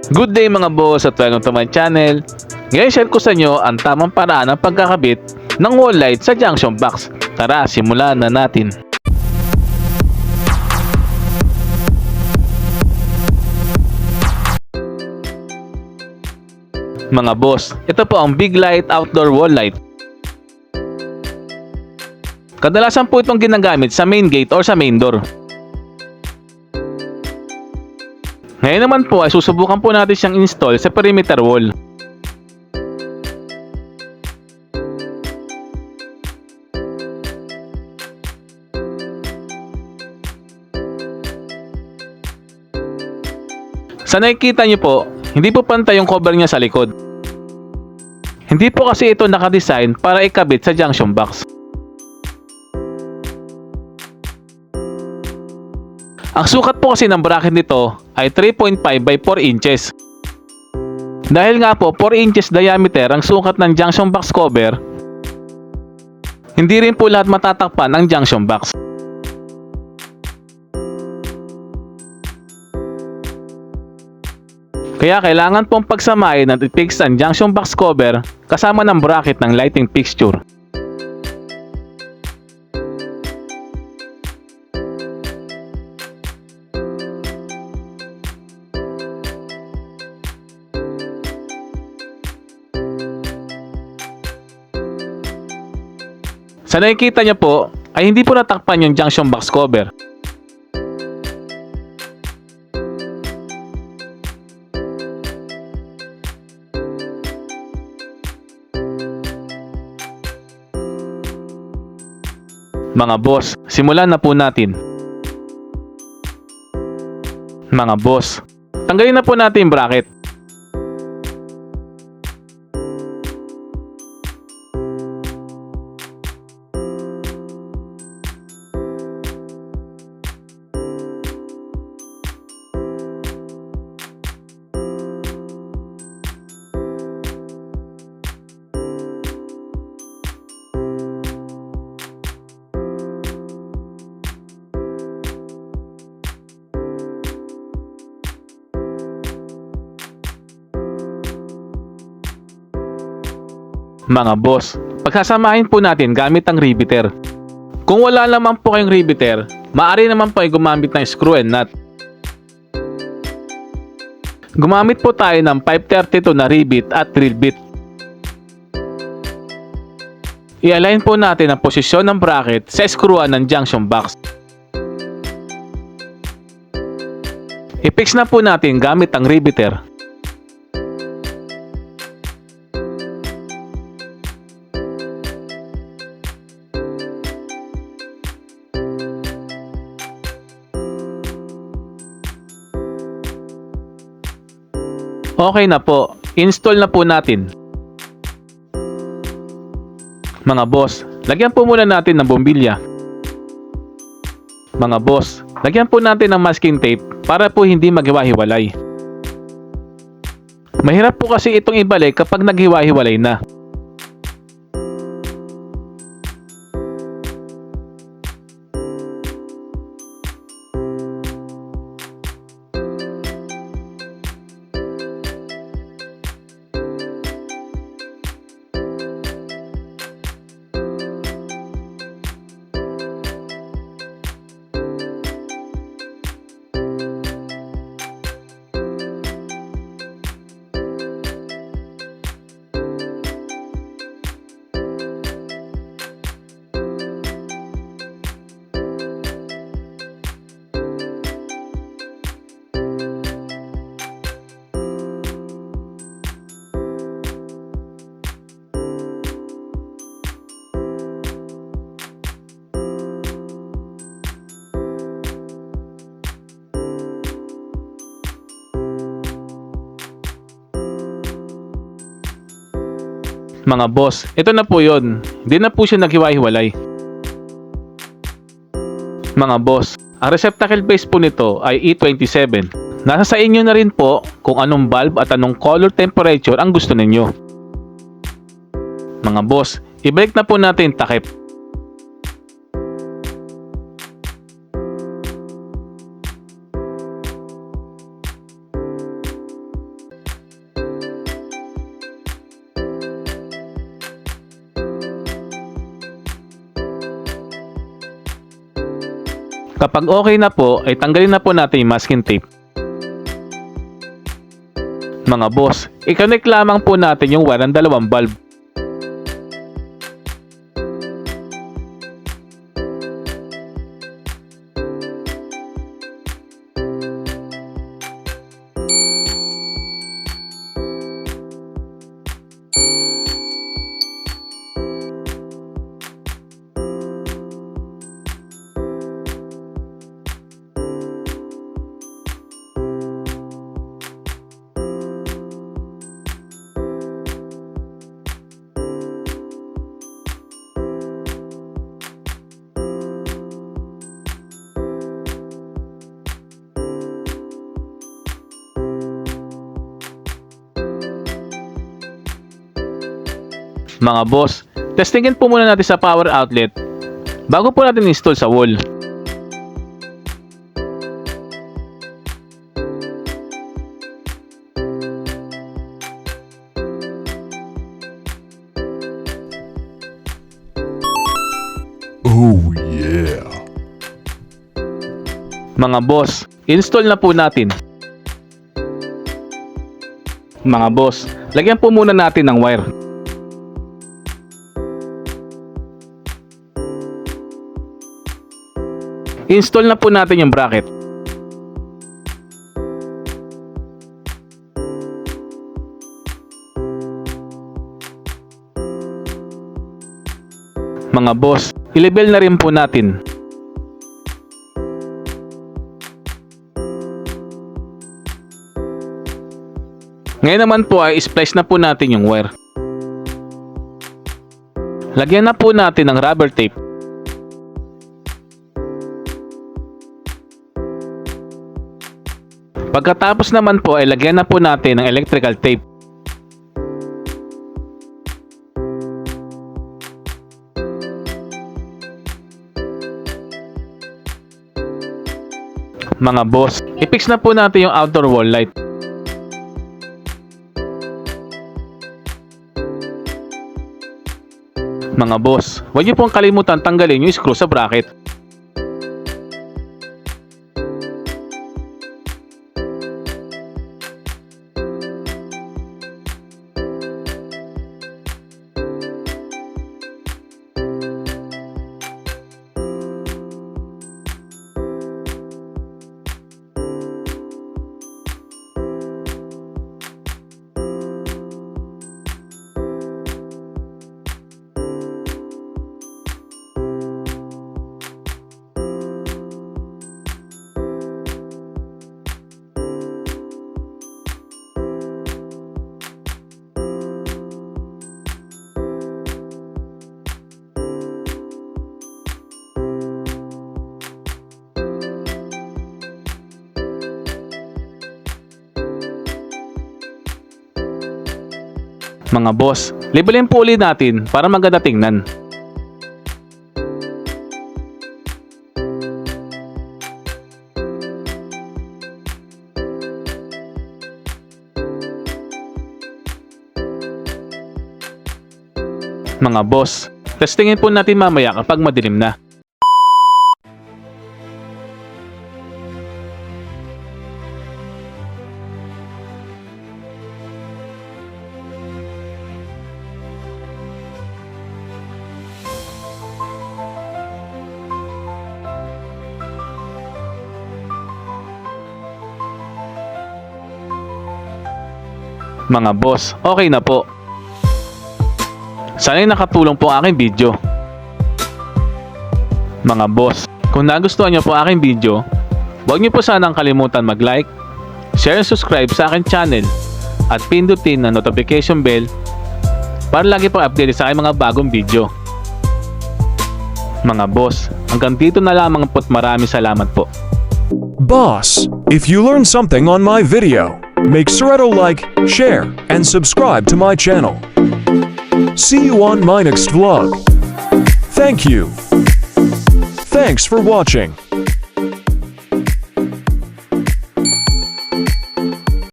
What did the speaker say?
Good day mga boss at welcome to my channel. Ngayon share ko sa inyo ang tamang paraan ng pagkakabit ng wall light sa junction box. Tara, simulan na natin. Mga boss, ito po ang Big Light Outdoor Wall Light. Kadalasan po itong ginagamit sa main gate or sa main door. Ngayon naman po ay susubukan po natin siyang install sa perimeter wall. Sa nakikita niyo po, hindi po pantay yung cover niya sa likod. Hindi po kasi ito nakadesign para ikabit sa junction box. Ang sukat po kasi ng bracket nito ay 3.5 by 4 inches. Dahil nga po 4 inches diameter ang sukat ng junction box cover, hindi rin po lahat matatakpan ang junction box. Kaya kailangan pong pagsamahin at i-fix ang junction box cover kasama ng bracket ng lighting fixture. Sa nakikita niyo po ay hindi po natakpan yung junction box cover. Mga boss, simulan na po natin. Mga boss, tanggalin na po natin yung bracket. Mga boss, pagsasamahin po natin gamit ang riveter. Kung wala naman po kayong riveter, maaari naman po ay gumamit ng screw and nut. Gumamit po tayo ng 532 na rivet at drill bit. I-align po natin ang posisyon ng bracket sa skruan ng junction box. I-fix na po natin gamit ang riveter. Okay na po, install na po natin. Mga boss, lagyan po muna natin ng bombilya. Mga boss, lagyan po natin ng masking tape para po hindi maghiwa-hiwalay. Mahirap po kasi itong ibalik kapag naghiwa-hiwalay na. Mga boss, ito na po yun. Hindi na po siya naghiwa-hiwalay. Mga boss, ang receptacle base po nito ay E27. Nasa sa inyo na rin po kung anong bulb at anong color temperature ang gusto ninyo. Mga boss, i-break na po natin takip. Kapag okay na po, ay tanggalin na po natin yung masking tape. Mga boss, i-connect lamang po natin yung wire ng dalawang bulb. Mga boss, testingin po muna natin sa power outlet bago po natin install sa wall. Oh yeah. Mga boss, install na po natin. Mga boss, lagyan po muna natin ng wire. Install na po natin yung bracket. Mga boss, i-level na rin po natin. Ngayon naman po ay splice na po natin yung wire. Lagyan na po natin ng rubber tape. Pagkatapos naman po ay lagyan na po natin ng electrical tape. Mga boss, i-fix na po natin yung outdoor wall light. Mga boss, huwag niyo pong kalimutan tanggalin yung screw sa bracket. Mga boss, labelin po ulit natin para maganda tingnan. Mga boss, testingin po natin mamaya kapag madilim na. Mga boss, okay na po. Sana'y nakatulong po ang aking video. Mga boss, kung nagustuhan nyo po aking video, huwag nyo po sanang kalimutan mag-like, share and subscribe sa aking channel at pindutin ang notification bell para lagi pong update sa aking mga bagong video. Mga boss, hanggang dito na lamang po't maraming salamat po. Boss, if you learned something on my video, make sure to like, share, and subscribe to my channel. See you on my next vlog. Thank you. Thanks for watching.